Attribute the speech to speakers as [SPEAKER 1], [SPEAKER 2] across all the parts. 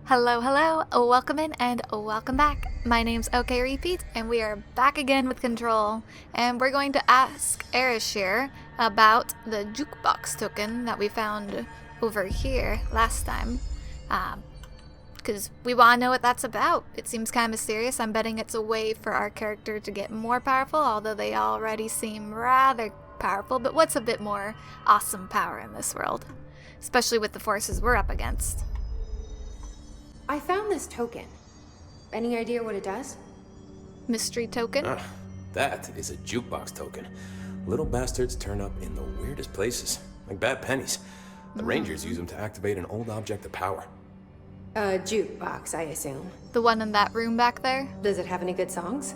[SPEAKER 1] Hello, hello, welcome in and welcome back. My name's OKRepeat and we are back again with Control. And we're going to ask Erishir about the jukebox token that we found over here last time. Because we want to know what that's about. It seems kind of mysterious. I'm betting it's a way for our character to get more powerful, although they already seem rather powerful. But what's a bit more awesome power in this world? Especially with the forces we're up against.
[SPEAKER 2] I found this token. Any idea what it does?
[SPEAKER 1] Mystery token?
[SPEAKER 3] That is a jukebox token. Little bastards turn up in the weirdest places, like bad pennies. The Rangers use them to activate an old object of power.
[SPEAKER 2] A jukebox, I assume.
[SPEAKER 1] The one in that room back there?
[SPEAKER 2] Does it have any good songs?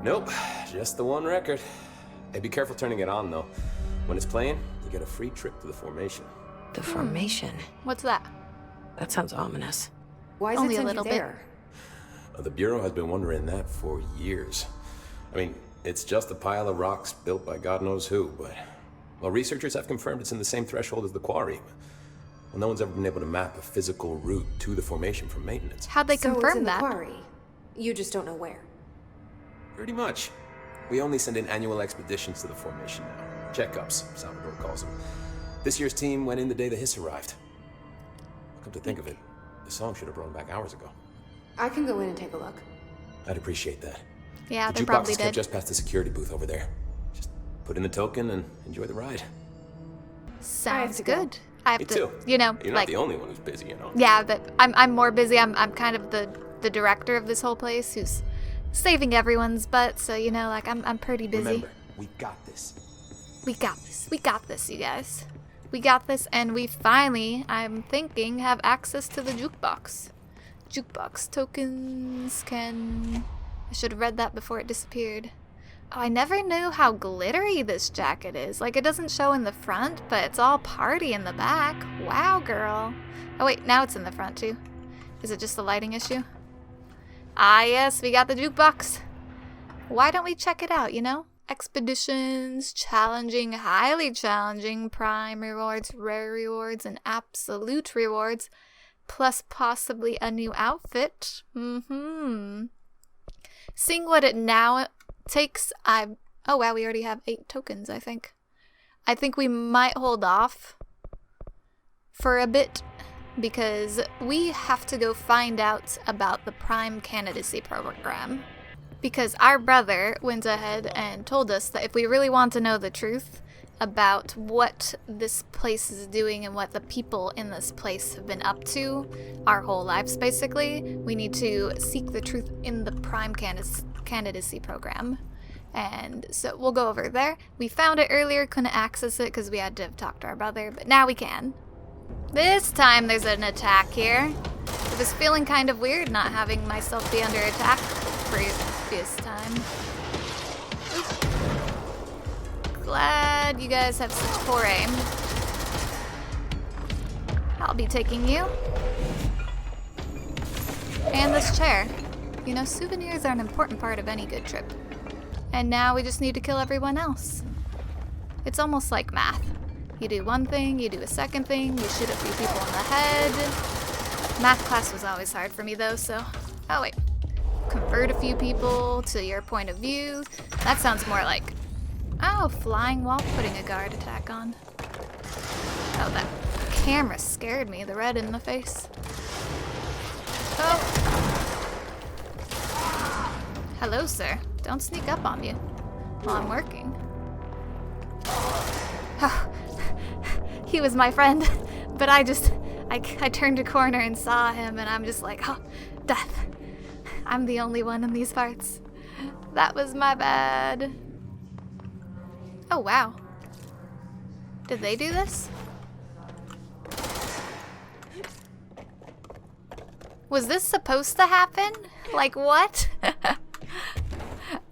[SPEAKER 3] Nope, just the one record. Hey, be careful turning it on, though. When it's playing, you get a free trip to the formation.
[SPEAKER 2] The formation?
[SPEAKER 1] What's that?
[SPEAKER 2] That sounds ominous. Why is
[SPEAKER 1] Only
[SPEAKER 2] it
[SPEAKER 1] a
[SPEAKER 2] send
[SPEAKER 1] little
[SPEAKER 2] you there?
[SPEAKER 3] The Bureau has been wondering that for years. I mean, it's just a pile of rocks built by God knows who, but... Well, researchers have confirmed it's in the same threshold as the quarry. Well, no one's ever been able to map a physical route to the formation for maintenance.
[SPEAKER 1] How'd they
[SPEAKER 2] So it's
[SPEAKER 1] confirm
[SPEAKER 2] in the
[SPEAKER 1] that?
[SPEAKER 2] quarry. You just don't know where.
[SPEAKER 3] Pretty much. We only send in annual expeditions to the formation now. Checkups, Salvador calls them. This year's team went in the day the hiss arrived. Come to think of it, the song should have brought back hours ago.
[SPEAKER 2] I can go in and take a look.
[SPEAKER 3] I'd appreciate that.
[SPEAKER 1] Yeah,
[SPEAKER 3] The
[SPEAKER 1] they
[SPEAKER 3] jukebox
[SPEAKER 1] probably
[SPEAKER 3] is kept
[SPEAKER 1] did.
[SPEAKER 3] just past the security booth over there. Just put in the token and enjoy the ride.
[SPEAKER 1] Sounds
[SPEAKER 2] to go.
[SPEAKER 1] good. I have
[SPEAKER 3] Me
[SPEAKER 1] to,
[SPEAKER 3] too.
[SPEAKER 1] you know,
[SPEAKER 3] You're
[SPEAKER 1] like,
[SPEAKER 3] not the only one who's busy, you know.
[SPEAKER 1] yeah, but I'm more busy. I'm kind of the director of this whole place who's saving everyone's butt. So you know, like I'm pretty busy.
[SPEAKER 3] Remember, we got this.
[SPEAKER 1] We got this. We got this, you guys. We got this, and we finally, I'm thinking, have access to the jukebox. Jukebox tokens can... I should have read that before it disappeared. Oh, I never knew how glittery this jacket is. Like, it doesn't show in the front, but it's all party in the back. Wow, girl. Oh, wait, now it's in the front, too. Is it just a lighting issue? Ah, yes, we got the jukebox. Why don't we check it out, you know? Expeditions, challenging, highly challenging, prime rewards, rare rewards, and absolute rewards, plus possibly a new outfit. Seeing what it now takes, oh wow, we already have 8 tokens, I think. I think we might hold off for a bit because we have to go find out about the prime candidacy program. Because our brother went ahead and told us that if we really want to know the truth about what this place is doing and what the people in this place have been up to our whole lives, basically, we need to seek the truth in the prime candidacy program. And so we'll go over there. We found it earlier, couldn't access it because we had to talk to our brother, but now we can. This time there's an attack here. It was feeling kind of weird not having myself be under attack previous time. Oop. Glad you guys have such poor aim. I'll be taking you. And this chair. You know, souvenirs are an important part of any good trip. And now we just need to kill everyone else. It's almost like math. You do one thing, you do a second thing, you shoot a few people in the head. Math class was always hard for me though, so... Oh wait. Convert a few people to your point of view. That sounds more like... Oh, flying while putting a guard attack on. Oh, that camera scared me, the red in the face. Oh. Hello, sir. Don't sneak up on me while I'm working. Oh. He was my friend, but I turned a corner and saw him, and I'm just like, oh, death. I'm the only one in these parts. That was my bad. Oh, wow. Did they do this? Was this supposed to happen? Like, what?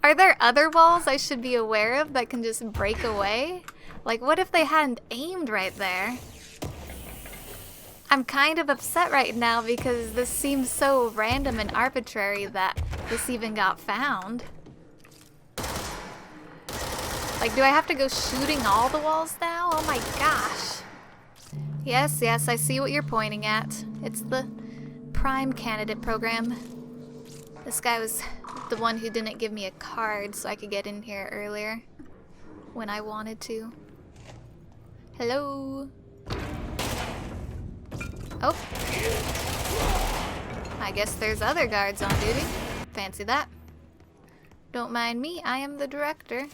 [SPEAKER 1] Are there other walls I should be aware of that can just break away? Like, what if they hadn't aimed right there? I'm kind of upset right now because this seems so random and arbitrary that this even got found. Like, do I have to go shooting all the walls now? Oh my gosh. Yes, I see what you're pointing at. It's the Prime Candidate program. This guy was the one who didn't give me a card so I could get in here earlier when I wanted to. Hello? Oh. I guess there's other guards on duty. Fancy that. Don't mind me, I am the director.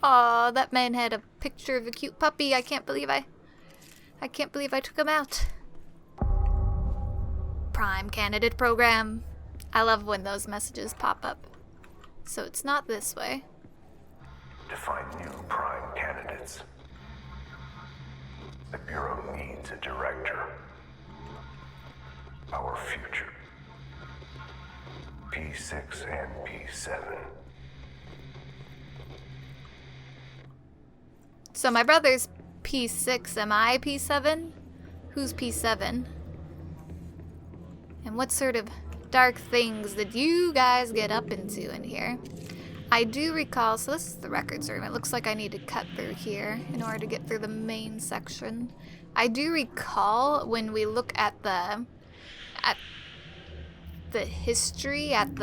[SPEAKER 1] Aw, that man had a picture of a cute puppy. I can't believe I took him out. Prime Candidate program. I love when those messages pop up. So it's not this way.
[SPEAKER 4] Define new prime candidates. The Bureau needs a director. Our future. P6 and P7.
[SPEAKER 1] So my brother's P6, am I P7? Who's P7? And what sort of dark things did you guys get up into in here? I do recall, so this is the records room. It looks like I need to cut through here in order to get through the main section. I do recall when we look at the history, at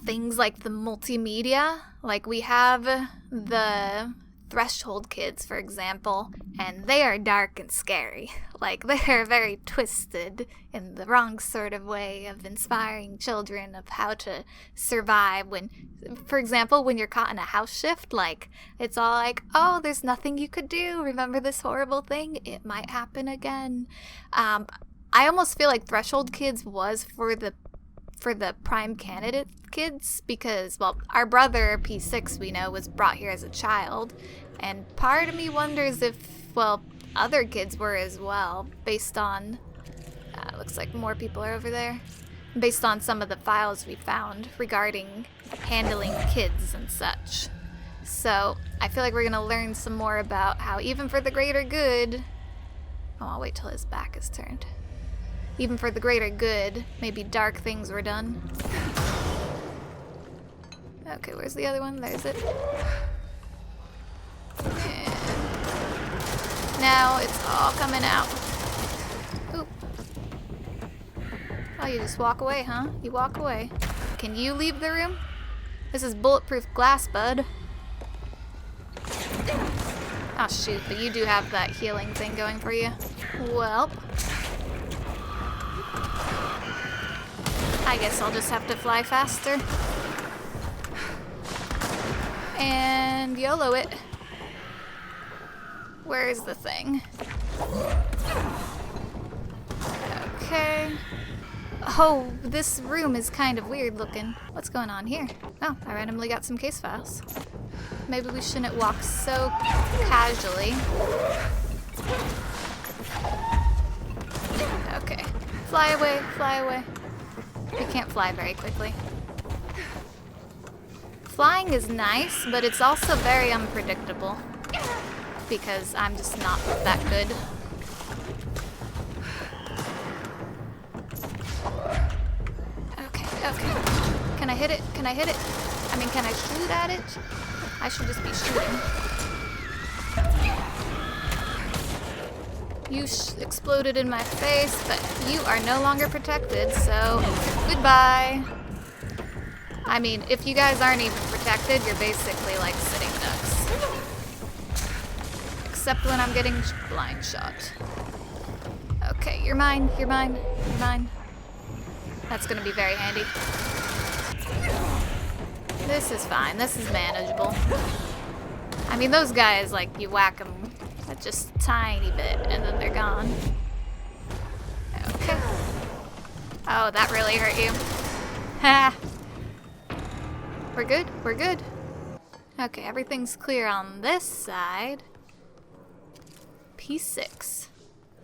[SPEAKER 1] things like the multimedia, like we have the Threshold kids, for example, and they are dark and scary. Like, they're very twisted in the wrong sort of way of inspiring children of how to survive when, for example, when you're caught in a house shift, like, it's all like, oh, there's nothing you could do. Remember this horrible thing? It might happen again. I almost feel like Threshold Kids was for the Prime Candidate kids because, well, our brother, P6, we know, was brought here as a child. And part of me wonders if, well, other kids were as well, based on, looks like more people are over there, based on some of the files we found regarding handling kids and such. So, I feel like we're going to learn some more about how even for the greater good, oh, I'll wait till his back is turned. Even for the greater good, maybe dark things were done. Okay, where's the other one? There's it. And now it's all coming out. Oop. Oh, you just walk away, huh? You walk away. Can you leave the room? This is bulletproof glass, bud. Oh, shoot, but you do have that healing thing going for you. Well, I guess I'll just have to fly faster. And YOLO it. Where's the thing? Okay. Oh, this room is kind of weird looking. What's going on here? Oh, I randomly got some case files. Maybe we shouldn't walk so casually. Okay. Fly away, fly away. You can't fly very quickly. Flying is nice, but it's also very unpredictable. Because I'm just not that good. Okay, okay. Can I hit it? Can I hit it? I mean, can I shoot at it? I should just be shooting. You exploded in my face, but you are no longer protected, so goodbye. I mean, if you guys aren't even protected, you're basically like sitting ducks. Except when I'm getting blind shot. Okay, you're mine, you're mine, you're mine. That's gonna be very handy. This is fine, this is manageable. I mean, those guys, like, you whack them just a tiny bit, and then they're gone. Okay. Oh, that really hurt you. Ha! We're good, we're good. Okay, everything's clear on this side. P6.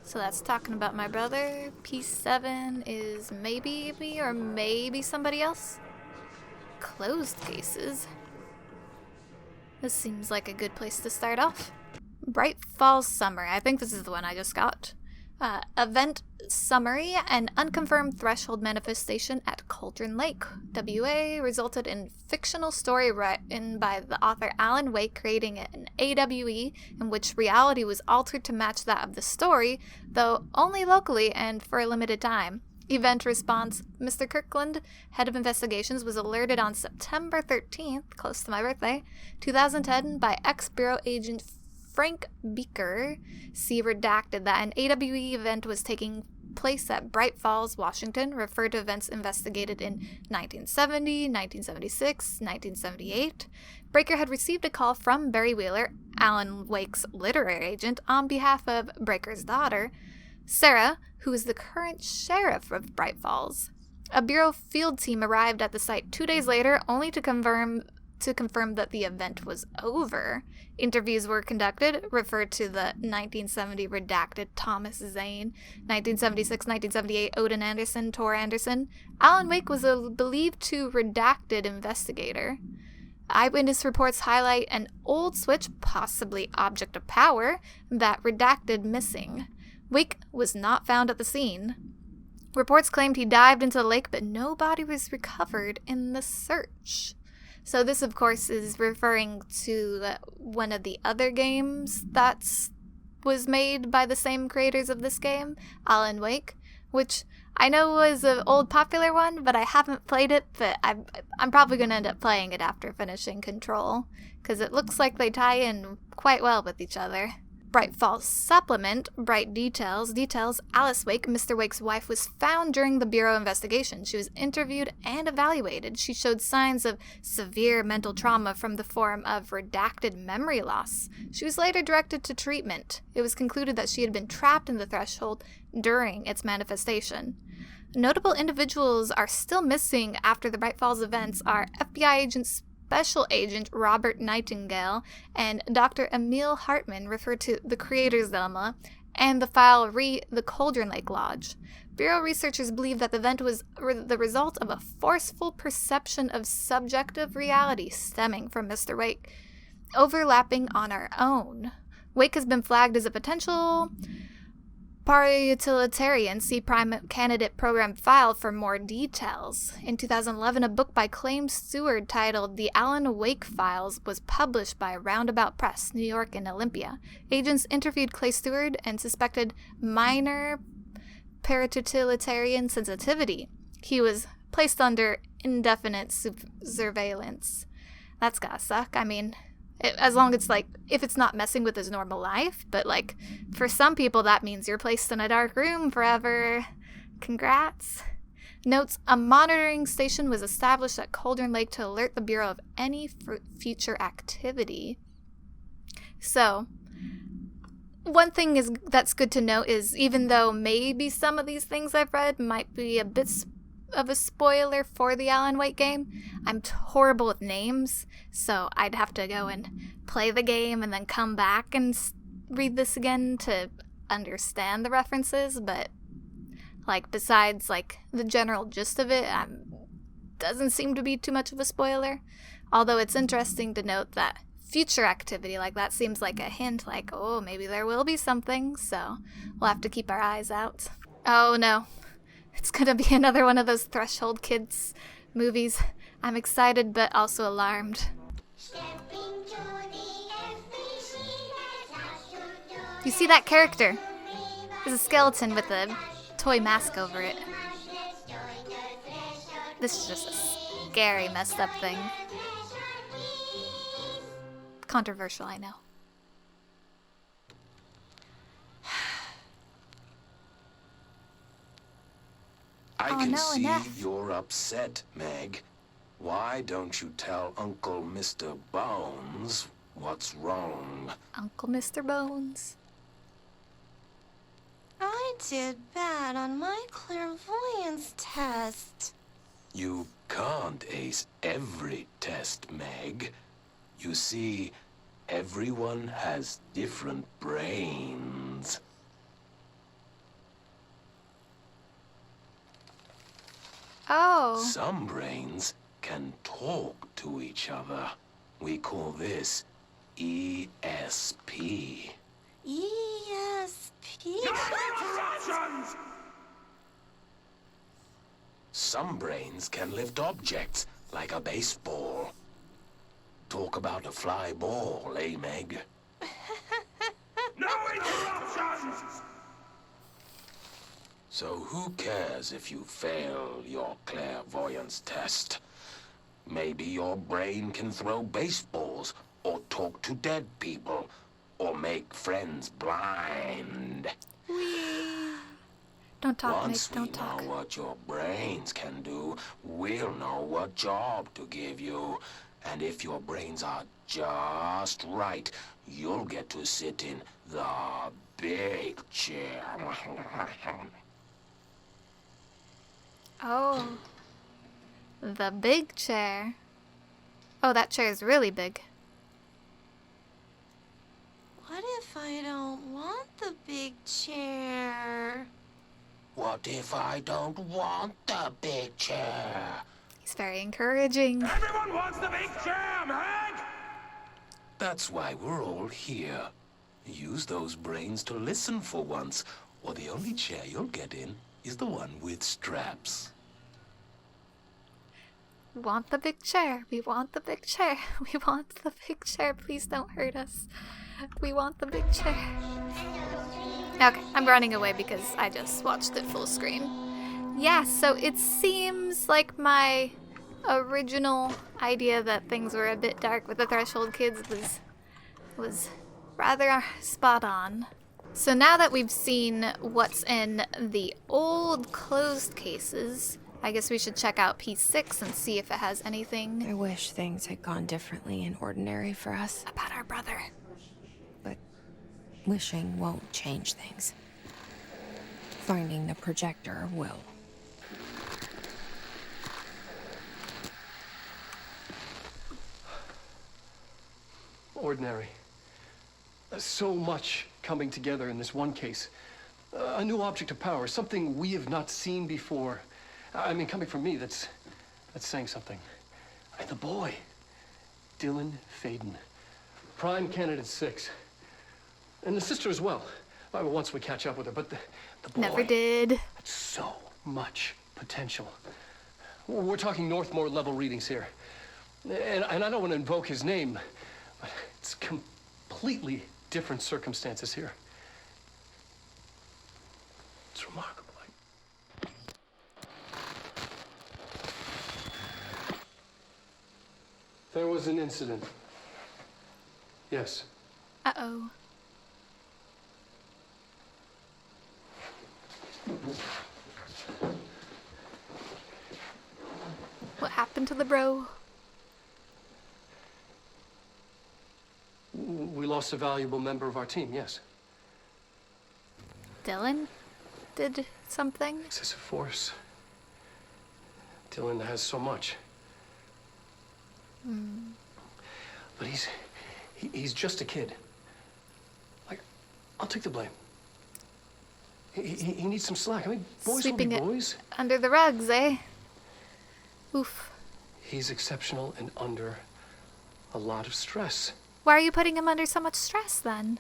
[SPEAKER 1] So that's talking about my brother. P7 is maybe me or maybe somebody else. Closed cases. This seems like a good place to start off. Bright Falls Summer. I think this is the one I just got. Event summary: an unconfirmed threshold manifestation at Cauldron Lake, WA, resulted in fictional story written by the author Alan Wake, creating an AWE in which reality was altered to match that of the story, though only locally and for a limited time. Event response. Mr. Kirkland, head of investigations, was alerted on September 13th, close to my birthday, 2010, by ex-Bureau agent Frank Beaker, see redacted, that an AWE event was taking place at Bright Falls, Washington, referred to events investigated in 1970, 1976, 1978. Breaker had received a call from Barry Wheeler, Alan Wake's literary agent, on behalf of Breaker's daughter, Sarah, who is the current sheriff of Bright Falls. A Bureau field team arrived at the site 2 days later, only to confirm that the event was over. Interviews were conducted, referred to the 1970 redacted Thomas Zane, 1976-1978 Odin Anderson, Tor Anderson. Alan Wake was a believed to redacted investigator. Eyewitness reports highlight an old switch, possibly object of power, that redacted missing. Wake was not found at the scene. Reports claimed he dived into the lake, but no body was recovered in the search. So this, of course, is referring to one of the other games that was made by the same creators of this game, Alan Wake, which I know was an old popular one, but I haven't played it, but I'm probably going to end up playing it after finishing Control, because it looks like they tie in quite well with each other. Bright Falls supplement, Bright details Alice Wake, Mr. Wake's wife, was found during the Bureau investigation. She was interviewed and evaluated. She showed signs of severe mental trauma from the form of redacted memory loss. She was later directed to treatment. It was concluded that she had been trapped in the threshold during its manifestation. Notable individuals are still missing after the Bright Falls events are FBI agents Special Agent Robert Nightingale and Dr. Emil Hartman, referred to the Creator's Dilemma, and the file the Cauldron Lake Lodge. Bureau researchers believe that the event was the result of a forceful perception of subjective reality stemming from Mr. Wake, overlapping on our own. Wake has been flagged as a potential para-utilitarian. See Prime Candidate Program file for more details. In 2011, a book by Claim Stewart titled The Alan Wake Files was published by Roundabout Press, New York and Olympia. Agents interviewed Clay Stewart and suspected minor para-utilitarian sensitivity. He was placed under indefinite surveillance. That's gotta suck. I mean, as long as, if it's not messing with his normal life, but, for some people that means you're placed in a dark room forever. Congrats. Notes, a monitoring station was established at Cauldron Lake to alert the Bureau of any future activity. So, one thing that's good to note is, even though maybe some of these things I've read might be a bit of a spoiler for the Alan Wake game, I'm horrible with names, so I'd have to go and play the game and then come back and read this again to understand the references, but besides the general gist of it, doesn't seem to be too much of a spoiler. Although it's interesting to note that future activity that seems like a hint, oh, maybe there will be something, so we'll have to keep our eyes out. Oh no, it's gonna be another one of those Threshold Kids movies. I'm excited, but also alarmed. You see that character? There's a skeleton with a toy mask over it. This is just a scary, messed up thing. Controversial, I know.
[SPEAKER 5] I can see
[SPEAKER 1] enough.
[SPEAKER 5] you're upset, Meg. Why don't you tell Uncle Mr. Bones what's wrong?
[SPEAKER 1] Uncle Mr. Bones.
[SPEAKER 6] I did bad on my clairvoyance test.
[SPEAKER 5] You can't ace every test, Meg. You see, everyone has different brains.
[SPEAKER 1] Oh.
[SPEAKER 5] Some brains can talk to each other. We call this ESP.
[SPEAKER 6] ESP?
[SPEAKER 5] Some brains can lift objects, like a baseball. Talk about a fly ball, eh, Meg?
[SPEAKER 4] No interruptions!
[SPEAKER 5] So who cares if you fail your clairvoyance test? Maybe your brain can throw baseballs, or talk to dead people, or make friends blind.
[SPEAKER 1] Don't talk, Nick.
[SPEAKER 5] Once we
[SPEAKER 1] Don't talk.
[SPEAKER 5] know what your brains can do, we'll know what job to give you. And if your brains are just right, you'll get to sit in the big chair.
[SPEAKER 1] Oh. The big chair. Oh, that chair is really big.
[SPEAKER 6] What if I don't want the big chair?
[SPEAKER 5] What if I don't want the big chair?
[SPEAKER 1] He's very encouraging.
[SPEAKER 5] Everyone wants the big chair, man! That's why we're all here. Use those brains to listen for once, or the only chair you'll get in is the one with straps.
[SPEAKER 1] We want the big chair. We want the big chair. We want the big chair. Please don't hurt us. We want the big chair. Okay, I'm running away because I just watched it full screen. Yeah, so it seems like my original idea that things were a bit dark with the Threshold Kids was rather spot on. So now that we've seen what's in the old closed cases, I guess we should check out P6 and see if it has anything
[SPEAKER 2] I wish things had gone differently in Ordinary for us.
[SPEAKER 1] about our brother.
[SPEAKER 2] But wishing won't change things. Finding the projector will.
[SPEAKER 7] Ordinary. So much coming together in this one case. A new object of power, something we have not seen before. I mean, coming from me, that's saying something. And the boy, Dylan Faden, prime candidate 6. And the sister as well. Once we catch up with her, but the boy.
[SPEAKER 1] Never did.
[SPEAKER 7] So much potential. We're talking Northmore level readings here. And I don't want to invoke his name, but it's completely different circumstances here. It's remarkable. There was an incident. Yes.
[SPEAKER 1] Uh-oh. What happened to the bro?
[SPEAKER 7] We lost a valuable member of our team, yes.
[SPEAKER 1] Dylan did something?
[SPEAKER 7] Excessive force. Dylan has so much. But he's just a kid. Like, I'll take the blame. He needs some slack. I mean, boys
[SPEAKER 1] Sleeping
[SPEAKER 7] will be boys.
[SPEAKER 1] Under the rugs, eh? Oof.
[SPEAKER 7] He's exceptional and under a lot of stress.
[SPEAKER 1] Why are you putting him under so much stress, then?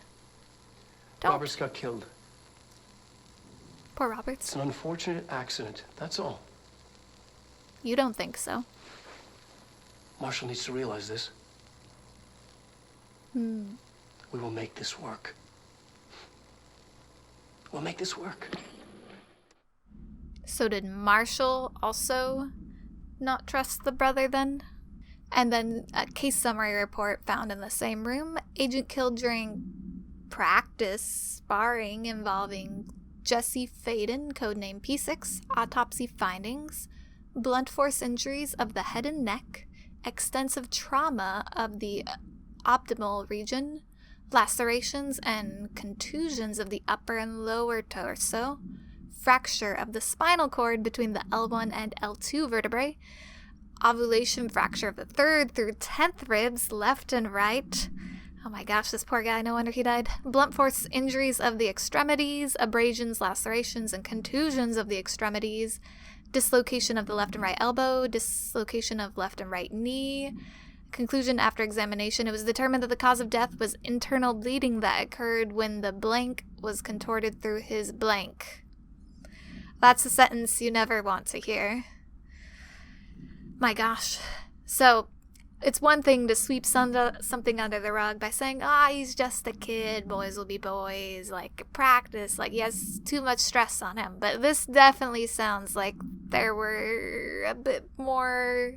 [SPEAKER 1] Don't.
[SPEAKER 7] Roberts got killed.
[SPEAKER 1] Poor Roberts.
[SPEAKER 7] It's an unfortunate accident, that's all.
[SPEAKER 1] You don't think so?
[SPEAKER 7] Marshall needs to realize this. We will make this work. We'll make this work.
[SPEAKER 1] So did Marshall also not trust the brother then? And then a case summary report found in the same room. Agent killed during practice sparring involving Jesse Faden, codename P6, autopsy findings, blunt force injuries of the head and neck, extensive trauma of the optimal region, lacerations and contusions of the upper and lower torso, fracture of the spinal cord between the L1 and L2 vertebrae, ovulation fracture of the 3rd through 10th ribs, left and right. Oh my gosh, this poor guy, no wonder he died. Blunt force injuries of the extremities, abrasions, lacerations, and contusions of the extremities, dislocation of the left and right elbow, dislocation of left and right knee. Conclusion after examination, it was determined that the cause of death was internal bleeding that occurred when the blank was contorted through his blank. That's a sentence you never want to hear. My gosh. So, it's one thing to sweep something under the rug by saying, he's just a kid, boys will be boys, like, practice, like, he has too much stress on him. But this definitely sounds like there were a bit more,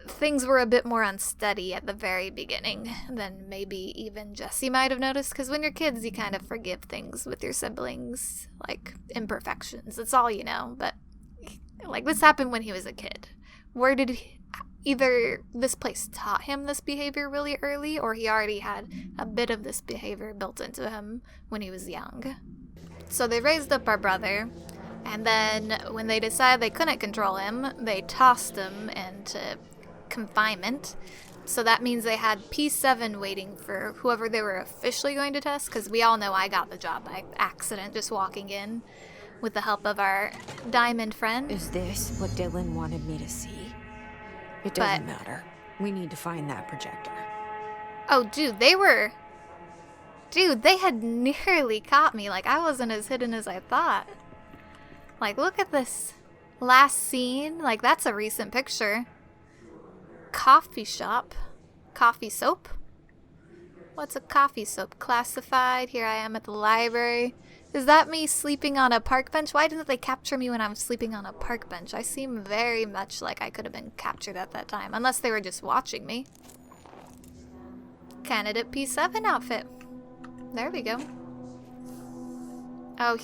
[SPEAKER 1] things were a bit more unsteady at the very beginning than maybe even Jesse might have noticed, because when you're kids, you kind of forgive things with your siblings, like, imperfections, that's all you know. But, like, this happened when he was a kid. Where did he... Either this place taught him this behavior really early, or he already had a bit of this behavior built into him when he was young. So they raised up our brother, and then when they decided they couldn't control him, they tossed him into confinement. So that means they had P7 waiting for whoever they were officially going to test, because we all know I got the job by accident just walking in with the help of our diamond friend.
[SPEAKER 2] Is this what Dylan wanted me to see? It doesn't matter. We need to find that projector.
[SPEAKER 1] Oh, dude, they had nearly caught me. Like, I wasn't as hidden as I thought. Like, look at this last scene. Like, that's a recent picture. Coffee shop. Coffee soap? What's a coffee soap? Classified. Here I am at the library. Is that me sleeping on a park bench? Why didn't they capture me when I'm sleeping on a park bench? I seem very much like I could have been captured at that time. Unless they were just watching me. Candidate P7 outfit. There we go. Oh,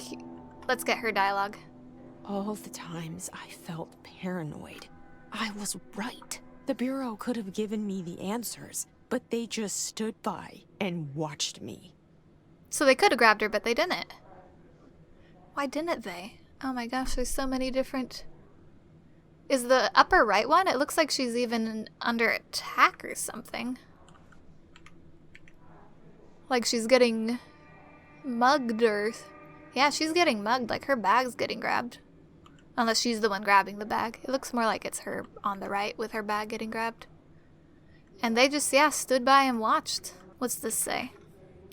[SPEAKER 1] let's get her dialogue.
[SPEAKER 2] All the times I felt paranoid. I was right. The Bureau could have given me the answers, but they just stood by and watched me.
[SPEAKER 1] So they could have grabbed her, but they didn't. Why didn't they? Oh my gosh, there's so many different... Is the upper right one? It looks like she's even under attack or something. Like she's getting mugged or... Yeah, she's getting mugged, like her bag's getting grabbed. Unless she's the one grabbing the bag. It looks more like it's her on the right with her bag getting grabbed. And they just, stood by and watched. What's this say?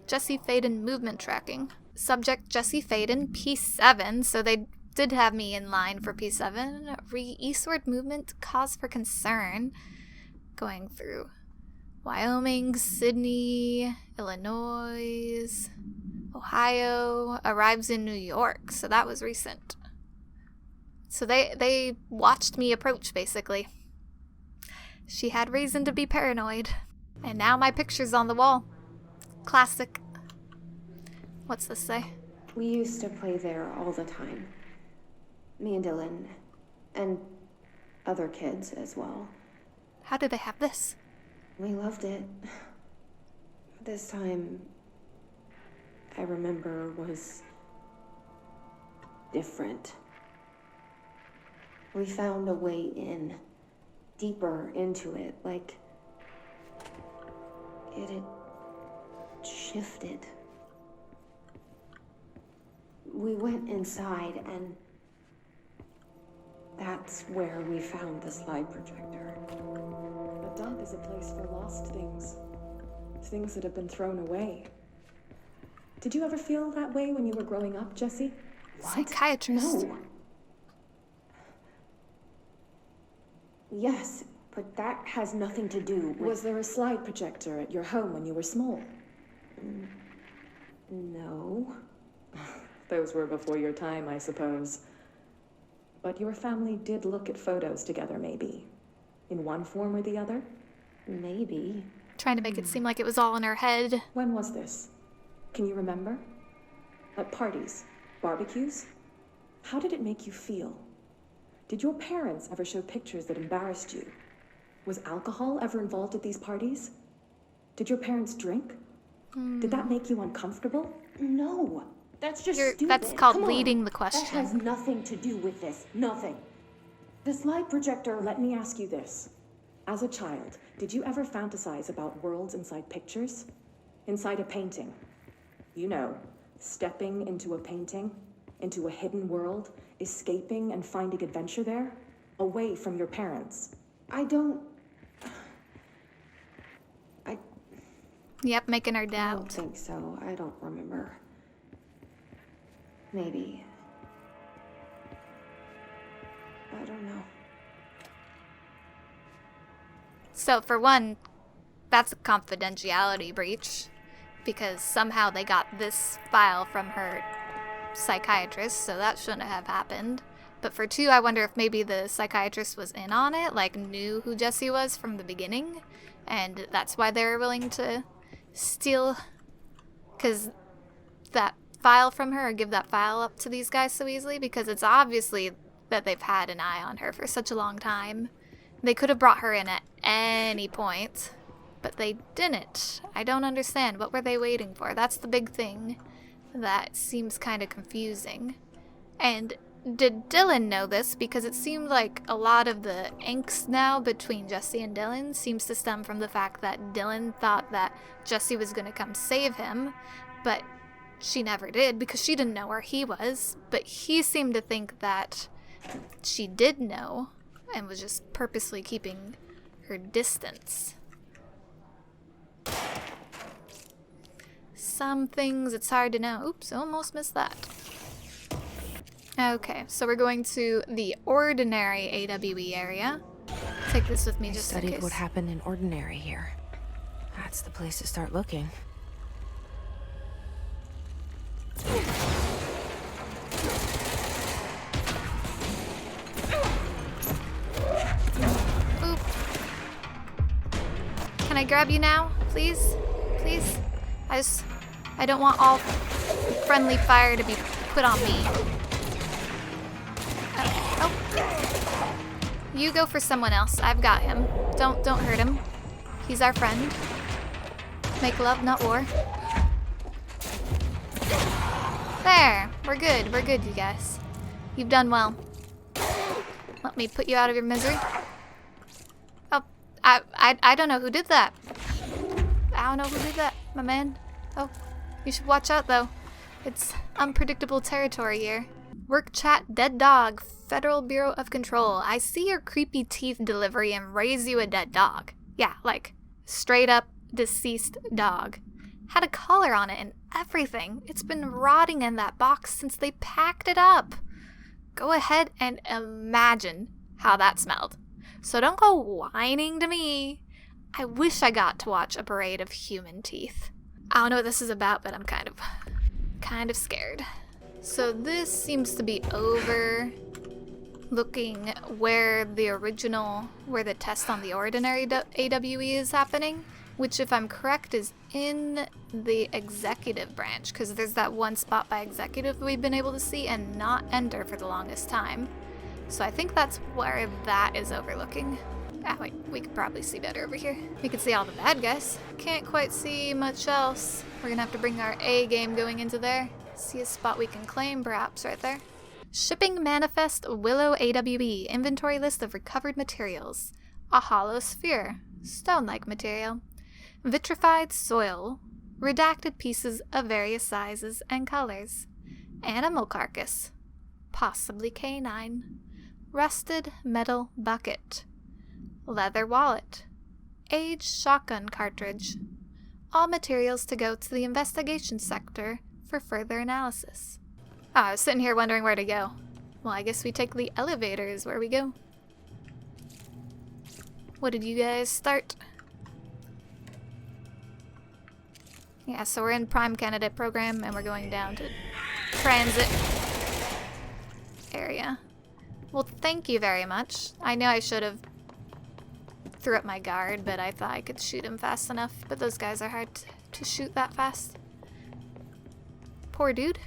[SPEAKER 1] Jesse Faden movement tracking. Subject Jesse Faden, P7, so they did have me in line for P7. Eastward movement, cause for concern. Going through Wyoming, Sydney, Illinois, Ohio, arrives in New York, so that was recent. So they watched me approach, basically. She had reason to be paranoid. And now my picture's on the wall. Classic. What's this say?
[SPEAKER 2] We used to play there all the time. Me and Dylan. And other kids as well.
[SPEAKER 1] How do they have this?
[SPEAKER 2] We loved it. This time, I remember, was different. We found a way in, deeper into it, like it had shifted. We went inside, and that's where we found the slide projector.
[SPEAKER 8] A dump is a place for lost things. Things that have been thrown away. Did you ever feel that way when you were growing up, Jesse?
[SPEAKER 1] What? Psychiatrist.
[SPEAKER 2] No. Yes, but that has nothing to do with...
[SPEAKER 8] Was there a slide projector at your home when you were small?
[SPEAKER 2] No.
[SPEAKER 8] Those were before your time, I suppose. But your family did look at photos together, maybe. In one form or the other?
[SPEAKER 2] Maybe.
[SPEAKER 1] Trying to make it seem like it was all in her head.
[SPEAKER 8] When was this? Can you remember? At parties? Barbecues? How did it make you feel? Did your parents ever show pictures that embarrassed you? Was alcohol ever involved at these parties? Did your parents drink? Did that make you uncomfortable?
[SPEAKER 2] No. That's just stupid.
[SPEAKER 1] That's called
[SPEAKER 2] Come on.
[SPEAKER 1] leading the question.
[SPEAKER 2] That has nothing to do with this. Nothing.
[SPEAKER 8] The slide projector, let me ask you this. As a child, did you ever fantasize about worlds inside pictures? Inside a painting? You know, stepping into a painting, into a hidden world, escaping and finding adventure there, away from your parents.
[SPEAKER 1] Yep, making her
[SPEAKER 2] I
[SPEAKER 1] doubt.
[SPEAKER 2] don't think so. I don't remember. Maybe. I don't know.
[SPEAKER 1] So for one, that's a confidentiality breach, because somehow they got this file from her psychiatrist, so that shouldn't have happened. But for two, I wonder if maybe the psychiatrist was in on it, like knew who Jesse was from the beginning, and that's why they were willing to steal, because that file from her, or give that file up to these guys so easily, because it's obviously that they've had an eye on her for such a long time. They could have brought her in at any point, but they didn't. I don't understand. What were they waiting for? That's the big thing that seems kind of confusing. And did Dylan know this? Because it seemed like a lot of the angst now between Jesse and Dylan seems to stem from the fact that Dylan thought that Jesse was going to come save him, but she never did because she didn't know where he was. But he seemed to think that she did know and was just purposely keeping her distance. Some things it's hard to know. Oops, almost missed that. Okay, so we're going to the ordinary AWE area. Take this with me just in case.
[SPEAKER 2] Studied what happened in ordinary here. That's the place to start looking.
[SPEAKER 1] Oop. Can I grab you now, please? Please? I don't want all friendly fire to be put on me. Oh. You go for someone else. I've got him. Don't hurt him. He's our friend. Make love, not war. There. We're good. We're good, you guys. You've done well. Let me put you out of your misery. Oh, I don't know who did that. I don't know who did that, my man. Oh, you should watch out, though. It's unpredictable territory here. Work chat, dead dog, Federal Bureau of Control. I see your creepy teeth delivery and raise you a dead dog. Yeah, like, straight up deceased dog. Had a collar on it and everything. It's been rotting in that box since they packed it up. Go ahead and imagine how that smelled. So don't go whining to me. I wish I got to watch a parade of human teeth. I don't know what this is about, but I'm kind of scared. So this seems to be overlooking where the test on the ordinary AWE is happening, which, if I'm correct, is in the executive branch, because there's that one spot by executive that we've been able to see and not enter for the longest time. So I think that's where that is overlooking. Ah, wait, we could probably see better over here. We can see all the bad guys. Can't quite see much else. We're gonna have to bring our A game going into there. See a spot we can claim, perhaps, right there. Shipping Manifest Willow AWE. Inventory list of recovered materials. A hollow sphere. Stone-like material. Vitrified soil. Redacted pieces of various sizes and colors. Animal carcass. Possibly canine. Rusted metal bucket. Leather wallet. Aged shotgun cartridge. All materials to go to the investigation sector for further analysis. Oh, I was sitting here wondering where to go. Well, I guess we take the elevators where we go. What did you guys start? Yeah, so we're in Prime Candidate Program and we're going down to Transit area. Well, thank you very much. I know I should have threw up my guard, but I thought I could shoot him fast enough. But those guys are hard to shoot that fast. Poor dude.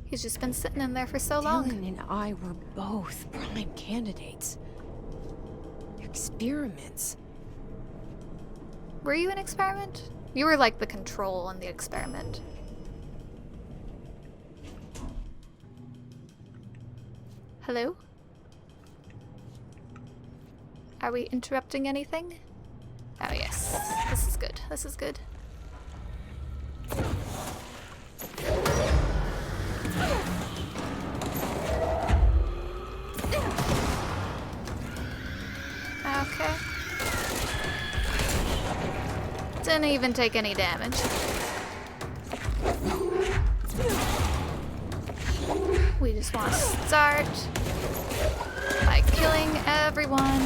[SPEAKER 1] He's just been sitting in there for so long.
[SPEAKER 2] Dylan and I were both prime candidates. Experiments.
[SPEAKER 1] Were you an experiment? You were like the control in the experiment. Hello? Are we interrupting anything? Oh yes, this is good. This is good. Okay. Didn't even take any damage. We just want to start by killing everyone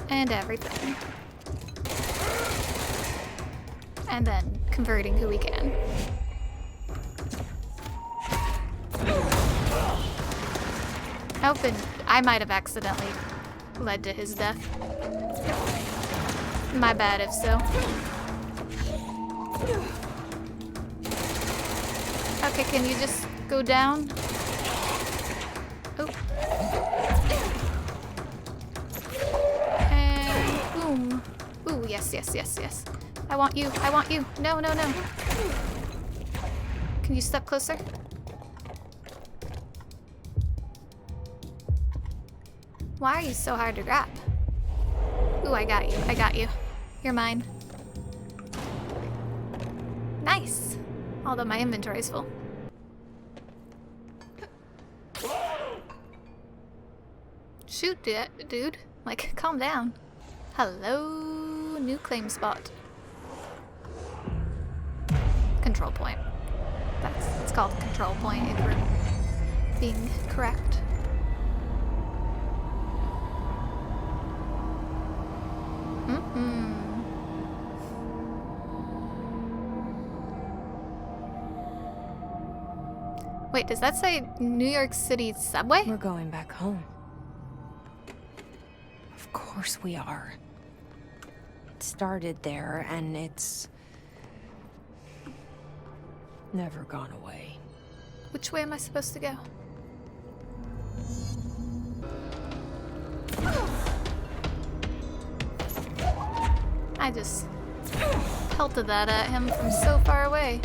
[SPEAKER 1] and everything. And then converting who we can. Open. I might have accidentally led to his death. My bad if so. Okay, can you just go down? Oh. And boom. Ooh, yes, yes, yes, yes. I want you. I want you. No, no, no. Can you step closer? Why are you so hard to grab? Ooh, I got you. I got you. You're mine. Nice. Although my inventory's full. Shoot, dude. Like, calm down. Hello, new claim spot. Control point. It's called a control point if we're being correct. Wait, does that say New York City subway?
[SPEAKER 2] We're going back home. Of course we are. It started there, and it's never gone away.
[SPEAKER 1] Which way am I supposed to go? I just pelted that at him from so far away.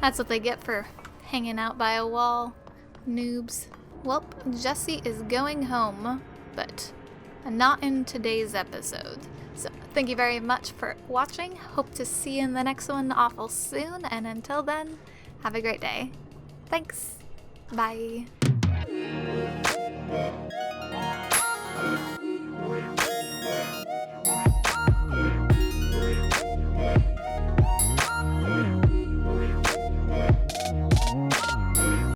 [SPEAKER 1] That's what they get for hanging out by a wall, noobs. Well, Jesse is going home, but not in today's episode. So thank you very much for watching. Hope to see you in the next one awful soon. And until then, have a great day. Thanks. Bye.